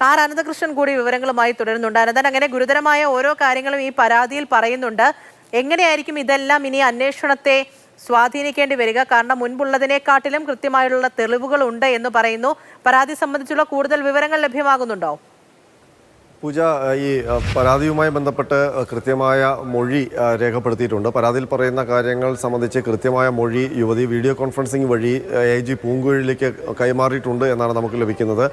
R Ananthakrishnan കൂടി വിവരങ്ങളുമായി തുടരുന്നുണ്ട്. അനന്തൻ, അങ്ങനെ ഗുരുതരമായ ഓരോ കാര്യങ്ങളും ഈ പരാതിയിൽ പറയുന്നുണ്ട്. എങ്ങനെയായിരിക്കും ഇതെല്ലാം ഇനി അന്വേഷണത്തെ സ്വാധീനിക്കേണ്ടി വരിക? കാരണം മുൻപുള്ളതിനെക്കാട്ടിലും കൃത്യമായുള്ള തെളിവുകൾ ഉണ്ട് എന്ന് പറയുന്നു. പരാതി സംബന്ധിച്ചുള്ള കൂടുതൽ വിവരങ്ങൾ ലഭ്യമാകുന്നുണ്ടോ? പൂജ, ഈ പരാതിയുമായി ബന്ധപ്പെട്ട് കൃത്യമായ മൊഴി രേഖപ്പെടുത്തിയിട്ടുണ്ട്. പരാതിയിൽ പറയുന്ന കാര്യങ്ങൾ സംബന്ധിച്ച് കൃത്യമായ മൊഴി യുവതി വീഡിയോ കോൺഫറൻസിംഗ് വഴി AIG പൂങ്കുഴലിലേക്ക് കൈമാറിയിട്ടുണ്ട് എന്നാണ് നമുക്ക് ലഭിക്കുന്നത്.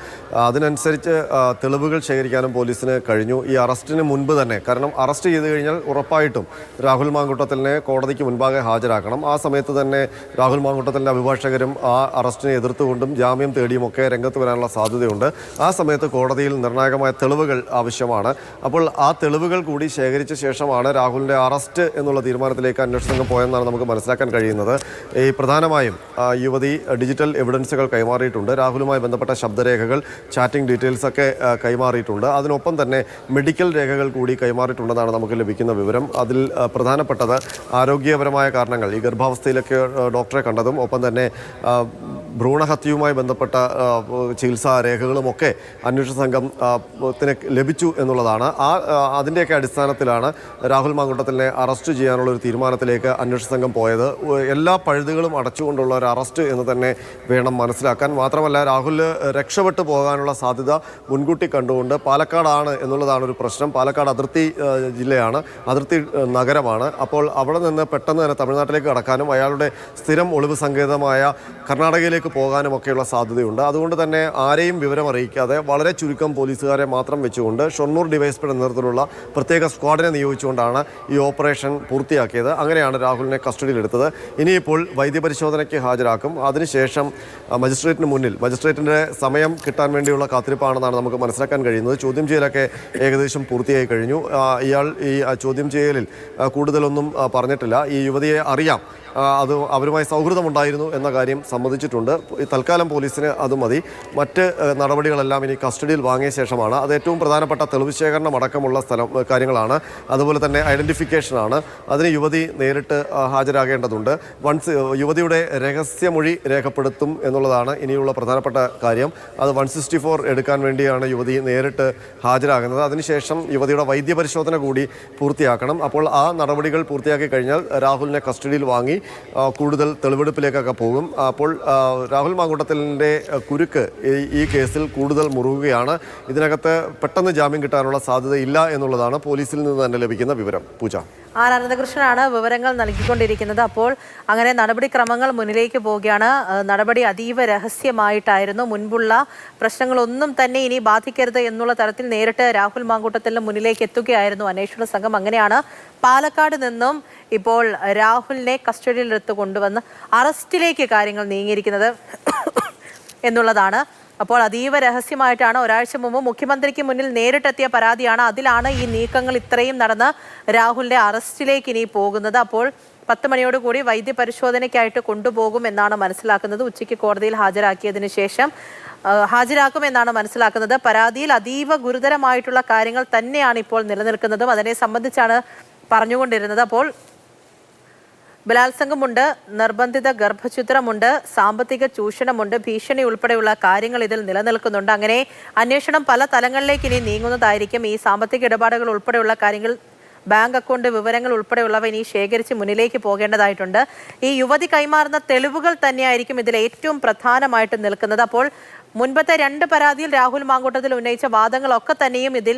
അതിനനുസരിച്ച് തെളിവുകൾ ശേഖരിക്കാനും പോലീസിന് കഴിഞ്ഞു. ഈ അറസ്റ്റിന് മുൻപ് തന്നെ, കാരണം അറസ്റ്റ് ചെയ്ത് കഴിഞ്ഞാൽ ഉറപ്പായിട്ടും രാഹുൽ മാങ്കൂട്ടത്തിലിനെ കോടതിക്ക് മുൻപാകെ ഹാജരാക്കണം. ആ സമയത്ത് തന്നെ രാഹുൽ മാങ്കൂട്ടത്തിലിൻ്റെ അഭിഭാഷകരും ആ അറസ്റ്റിനെ എതിർത്തുകൊണ്ടും ജാമ്യം തേടിയുമൊക്കെ രംഗത്ത് വരാനുള്ള സാധ്യതയുണ്ട്. ആ സമയത്ത് കോടതിയിൽ നിർണായകമായ തെളിവുകൾ ആവശ്യമാണ്. അപ്പോൾ ആ തെളിവുകൾ കൂടി ശേഖരിച്ച ശേഷമാണ് രാഹുലിൻ്റെ അറസ്റ്റ് എന്നുള്ള തീരുമാനത്തിലേക്ക് അന്വേഷണ സംഘം പോയെന്നാണ് നമുക്ക് മനസ്സിലാക്കാൻ കഴിയുന്നത്. ഈ പ്രധാനമായും യുവതി ഡിജിറ്റൽ എവിഡൻസുകൾ കൈമാറിയിട്ടുണ്ട്. രാഹുലുമായി ബന്ധപ്പെട്ട ശബ്ദരേഖകൾ, ചാറ്റിംഗ് ഡീറ്റെയിൽസ് ഒക്കെ കൈമാറിയിട്ടുണ്ട്. അതിനൊപ്പം തന്നെ മെഡിക്കൽ രേഖകൾ കൂടി കൈമാറിയിട്ടുണ്ടെന്നാണ് നമുക്ക് ലഭിക്കുന്ന വിവരം. അതിൽ പ്രധാനപ്പെട്ടത് ആരോഗ്യപരമായ കാരണങ്ങൾ, ഈ ഗർഭാവസ്ഥയിലൊക്കെ ഡോക്ടറെ കണ്ടതും ഒപ്പം തന്നെ ഭ്രൂണഹത്യയുമായി ബന്ധപ്പെട്ട ചികിത്സാ രേഖകളുമൊക്കെ അന്വേഷണ സംഘത്തിന് ലഭിച്ചു എന്നുള്ളതാണ്. അതിൻ്റെയൊക്കെ അടിസ്ഥാനത്തിലാണ് രാഹുൽ മാങ്കൂട്ടത്തിലിനെ അറസ്റ്റ് ചെയ്യാനുള്ള ഒരു തീരുമാനത്തിലേക്ക് അന്വേഷണ സംഘം പോയത്. എല്ലാ പഴുതുകളും അടച്ചുകൊണ്ടുള്ള ഒരു അറസ്റ്റ് എന്ന് തന്നെ വേണം മനസ്സിലാക്കാൻ. മാത്രമല്ല, രാഹുൽ രക്ഷപ്പെട്ടു പോകാനുള്ള സാധ്യത മുൻകൂട്ടി കണ്ടുകൊണ്ട് പാലക്കാടാണ് എന്നുള്ളതാണ് ഒരു പ്രശ്നം. പാലക്കാട് അതിർത്തി ജില്ലയാണ്, അതിർത്തി നഗരമാണ്. അപ്പോൾ അവിടെ നിന്ന് പെട്ടെന്ന് തന്നെ തമിഴ്നാട്ടിലേക്ക് കടക്കാനും അയാളുടെ സ്ഥിരം ഒളിവ് സങ്കേതമായ കർണാടകയിലേക്ക് പോകാനുമൊക്കെയുള്ള സാധ്യതയുണ്ട്. അതുകൊണ്ട് തന്നെ ആരെയും വിവരം അറിയിക്കാതെ വളരെ ചുരുക്കം പോലീസുകാരെ മാത്രം വെച്ചുകൊണ്ട് ഷൊർണൂർ ഡിവൈഎസ്പിയുടെ നേതൃത്വത്തിലുള്ള പ്രത്യേക സ്ക്വാഡിനെ നിയോഗിച്ചുകൊണ്ടാണ് ഈ ഓപ്പറേഷൻ പൂർത്തിയാക്കിയത്. അങ്ങനെയാണ് രാഹുലിനെ കസ്റ്റഡിയിലെടുത്തത്. ഇനിയിപ്പോൾ വൈദ്യപരിശോധനയ്ക്ക് ഹാജരാക്കും. അതിനുശേഷം മജിസ്ട്രേറ്റിന് മുന്നിൽ, മജിസ്ട്രേറ്റിൻ്റെ സമയം കിട്ടാൻ വേണ്ടിയുള്ള കാത്തിരിപ്പാണെന്നാണ് നമുക്ക് മനസ്സിലാക്കാൻ കഴിയുന്നത്. ചോദ്യം ചെയ്യലൊക്കെ ഏകദേശം പൂർത്തിയായി കഴിഞ്ഞു. ഇയാൾ ഈ ചോദ്യം ചെയ്യലിൽ കൂടുതലൊന്നും പറഞ്ഞിട്ടില്ല. ഈ യുവതിയെ അറിയാം, അത് അവരുമായി സൗഹൃദമുണ്ടായിരുന്നു എന്ന കാര്യം സമ്മതിച്ചിട്ടുണ്ട്. തൽക്കാലം പോലീസിന് അത് മതി. മറ്റ് നടപടികളെല്ലാം ഇനി കസ്റ്റഡിയിൽ വാങ്ങിയ ശേഷമാണ്. അത് ഏറ്റവും പ്രധാനപ്പെട്ട തെളിവ് ശേഖരണം അടക്കമുള്ള കാര്യങ്ങളാണ്. അതുപോലെ തന്നെ ഐഡൻറ്റിഫിക്കേഷനാണ്. അതിന് യുവതി നേരിട്ട് ഹാജരാകേണ്ടതുണ്ട്. യുവതിയുടെ രഹസ്യമൊഴി രേഖപ്പെടുത്തും എന്നുള്ളതാണ് ഇനിയുള്ള പ്രധാനപ്പെട്ട കാര്യം. അത് 164 എടുക്കാൻ വേണ്ടിയാണ് യുവതി നേരിട്ട് ഹാജരാകുന്നത്. അതിനുശേഷം യുവതിയുടെ വൈദ്യപരിശോധന കൂടി പൂർത്തിയാക്കണം. അപ്പോൾ ആ നടപടികൾ പൂർത്തിയാക്കി കഴിഞ്ഞാൽ രാഹുലിനെ കസ്റ്റഡിയിൽ വാങ്ങി കൂടുതൽ തെളിവെടുപ്പിലേക്കൊക്കെ പോകും. അപ്പോൾ രാഹുൽ മാങ്കൂട്ടത്തിലിൻ്റെ കുരുക്ക് ഈ കേസിൽ കൂടുതൽ മുറുകുകയാണ്. ഇതിനകത്ത് പെട്ടെന്ന് ജാമ്യം കിട്ടാനുള്ള സാധ്യതയില്ല എന്നുള്ളതാണ് പോലീസിൽ നിന്ന് തന്നെ ലഭിക്കുന്ന വിവരം. പൂജ, ആർ അനന്തകൃഷ്ണനാണ് വിവരങ്ങൾ നൽകിക്കൊണ്ടിരിക്കുന്നത്. അപ്പോൾ അങ്ങനെ നടപടിക്രമങ്ങൾ മുന്നിലേക്ക് പോവുകയാണ്. നടപടി അതീവ രഹസ്യമായിട്ടായിരുന്നു. മുൻപുള്ള പ്രശ്നങ്ങളൊന്നും തന്നെ ഇനി ബാധിക്കരുത് എന്നുള്ള തരത്തിൽ നേരിട്ട് രാഹുൽ മാങ്കൂട്ടത്തിന് മുന്നിലേക്ക് എത്തുകയായിരുന്നു അന്വേഷണ സംഘം. അങ്ങനെയാണ് പാലക്കാട് നിന്നും ഇപ്പോൾ രാഹുലിനെ കസ്റ്റഡിയിലെടുത്ത് കൊണ്ടുവന്ന് അറസ്റ്റിലേക്ക് കാര്യങ്ങൾ നീങ്ങിയിരിക്കുന്നത് എന്നുള്ളതാണ്. അപ്പോൾ അതീവ രഹസ്യമായിട്ടാണ്. ഒരാഴ്ച മുമ്പ് മുഖ്യമന്ത്രിക്ക് മുന്നിൽ നേരിട്ടെത്തിയ പരാതിയാണ്. അതിലാണ് ഈ നീക്കങ്ങൾ ഇത്രയും നടന്ന് രാഹുലിന്റെ അറസ്റ്റിലേക്ക് ഇനി പോകുന്നത്. അപ്പോൾ 10 മണിയോടുകൂടി വൈദ്യപരിശോധനയ്ക്കായിട്ട് കൊണ്ടുപോകും എന്നാണ് മനസ്സിലാക്കുന്നത്. ഉച്ചയ്ക്ക് കോടതിയിൽ ഹാജരാക്കിയതിനു ശേഷം ഹാജരാക്കുമെന്നാണ് മനസ്സിലാക്കുന്നത്. പരാതിയിൽ അതീവ ഗുരുതരമായിട്ടുള്ള കാര്യങ്ങൾ തന്നെയാണ് ഇപ്പോൾ നിലനിൽക്കുന്നതും അതിനെ സംബന്ധിച്ചാണ് പറഞ്ഞുകൊണ്ടിരുന്നത്. അപ്പോൾ ബലാത്സംഗമുണ്ട്, നിർബന്ധിത ഗർഭഛിദ്രമുണ്ട്, സാമ്പത്തിക ചൂഷണമുണ്ട്, ഭീഷണി ഉൾപ്പെടെയുള്ള കാര്യങ്ങൾ ഇതിൽ നിലനിൽക്കുന്നുണ്ട്. അങ്ങനെ അന്വേഷണം പല തലങ്ങളിലേക്ക് ഇനി നീങ്ങുന്നതായിരിക്കും. ഈ സാമ്പത്തിക ഇടപാടുകൾ ഉൾപ്പെടെയുള്ള കാര്യങ്ങൾ, ബാങ്ക് അക്കൗണ്ട് വിവരങ്ങൾ ഉൾപ്പെടെയുള്ളവ ഇനി ശേഖരിച്ച് മുന്നിലേക്ക് പോകേണ്ടതായിട്ടുണ്ട്. ഈ യുവതി കൈമാറുന്ന തെളിവുകൾ തന്നെയായിരിക്കും ഇതിൽ ഏറ്റവും പ്രധാനമായിട്ട് നിൽക്കുന്നത്. അപ്പോൾ മുൻപത്തെ 2 പരാതിയിൽ രാഹുൽ മാങ്കൂട്ടത്തിൽ ഉന്നയിച്ച വാദങ്ങളൊക്കെ തന്നെയും ഇതിൽ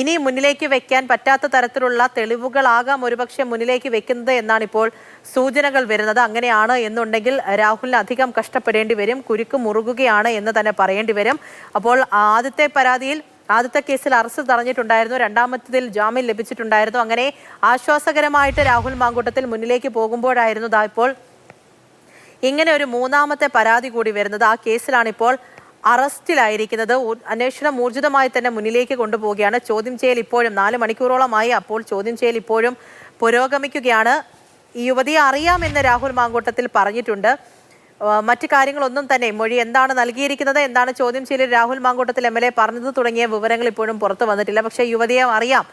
ഇനി മുന്നിലേക്ക് വെക്കാൻ പറ്റാത്ത തരത്തിലുള്ള തെളിവുകളാകാം ഒരുപക്ഷെ മുന്നിലേക്ക് വെക്കുന്നത് എന്നാണ് ഇപ്പോൾ സൂചനകൾ വരുന്നത്. അങ്ങനെയാണ് എന്നുണ്ടെങ്കിൽ രാഹുലിന് അധികം കഷ്ടപ്പെടേണ്ടി വരും. കുരുക്ക് മുറുകുകയാണ് എന്ന് തന്നെ പറയേണ്ടി വരും. അപ്പോൾ ആദ്യത്തെ കേസിൽ അറസ്റ്റ് തടഞ്ഞിട്ടുണ്ടായിരുന്നു, രണ്ടാമത്തേതിൽ ജാമ്യം ലഭിച്ചിട്ടുണ്ടായിരുന്നു. അങ്ങനെ ആശ്വാസകരമായിട്ട് രാഹുൽ മാങ്കൂട്ടത്തിൽ മുന്നിലേക്ക് പോകുമ്പോഴായിരുന്നു ഇപ്പോൾ ഇങ്ങനെ ഒരു 3ാമത്തെ പരാതി കൂടി വരുന്നത്. ആ കേസിലാണ് ഇപ്പോൾ അറസ്റ്റിലായിരിക്കുന്നത്. അന്വേഷണം ഊർജിതമായി തന്നെ മുന്നിലേക്ക് കൊണ്ടുപോവുകയാണ്. ചോദ്യം ചെയ്യൽ ഇപ്പോഴും 4 മണിക്കൂറോളമായി. അപ്പോൾ ചോദ്യം ചെയ്യൽ ഇപ്പോഴും പുരോഗമിക്കുകയാണ്. ഈ യുവതിയെ അറിയാമെന്ന് രാഹുൽ മാങ്കൂട്ടത്തിൽ പറഞ്ഞിട്ടുണ്ട്. മറ്റു കാര്യങ്ങളൊന്നും തന്നെ, മൊഴി എന്താണ് നൽകിയിരിക്കുന്നത്, എന്താണ് ചോദ്യം ചെയ്യലിൽ രാഹുൽ മാങ്കൂട്ടത്തിൽ MLA പറഞ്ഞത് തുടങ്ങിയ വിവരങ്ങൾ ഇപ്പോഴും പുറത്തു വന്നിട്ടില്ല. പക്ഷേ യുവതിയെ അറിയാം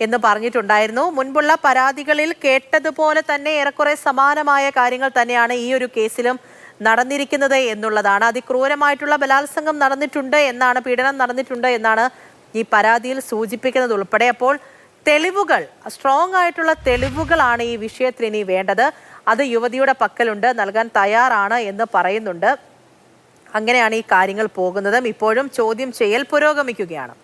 എന്ന് പറഞ്ഞിട്ടുണ്ടായിരുന്നു. മുൻപുള്ള പരാതികളിൽ കേട്ടതുപോലെ തന്നെ ഏറെക്കുറെ സമാനമായ കാര്യങ്ങൾ തന്നെയാണ് ഈ ഒരു കേസിലും നടന്നിരിക്കുന്നത് എന്നുള്ളതാണ്. അതിക്രൂരമായിട്ടുള്ള ബലാത്സംഗം നടന്നിട്ടുണ്ട് എന്നാണ്, പീഡനം നടന്നിട്ടുണ്ട് എന്നാണ് ഈ പരാതിയിൽ സൂചിപ്പിക്കുന്നത് ഉൾപ്പെടെ. അപ്പോൾ തെളിവുകൾ, സ്ട്രോങ് ആയിട്ടുള്ള തെളിവുകളാണ് ഈ വിഷയത്തിൽ ഇനി വേണ്ടത്. അത് യുവതിയുടെ പക്കലുണ്ട്, നൽകാൻ തയ്യാറാണ് എന്ന് പറയുന്നുണ്ട്. അങ്ങനെയാണ് ഈ കാര്യങ്ങൾ പോകുന്നത്. ഇപ്പോഴും ചോദ്യം ചെയ്യൽ പുരോഗമിക്കുകയാണ്.